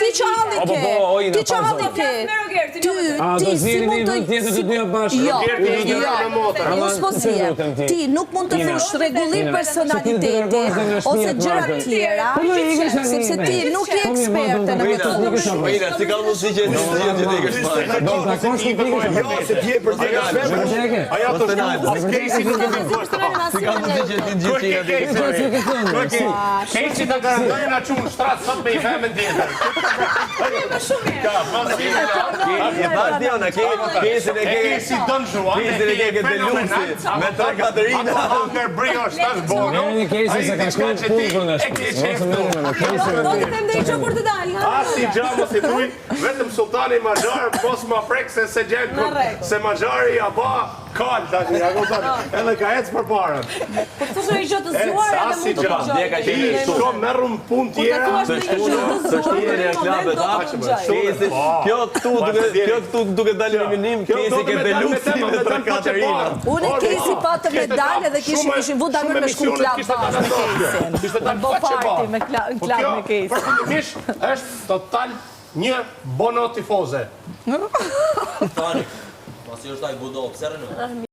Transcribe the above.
Ti qalli ke. Ti qalli ke. Ti si mund të... Ti nuk mund të thush rregullim personaliteti ose gjëra të tjera, sepse ti nuk je eksperte në këtë punë. Si ka mundësi që ti Keci të garantoj nga qunë shtratë sot me I femën tjetër. Keci dënë shuan, Keci e ke këtë luksi, me të Katerina. Ato hanger briosh tash bono. Keci se ka shkuar punë për nga Do të them dhe I që kur të dalë. Asi gjama si thuj, vetëm sultani Maxhar mos ma frek se gjenë se Maxhari ja ba kalë tash, ja kupton, edhe ka ecë për parën. Po të thush një gjë të zgjuar edhe mund të gjë. Shko merrum punë tjera. Kjo këtu duke dalë në minim, Keci ke beluksi me të Katerina. Unë Keci patë medalje dhe kishin vu dalë me shku klab bashkë me Kecin. Bo party me klab me Kecin. Përfundimisht është total një bono tifoze. Tani, pasi është ai budo, pse rënë?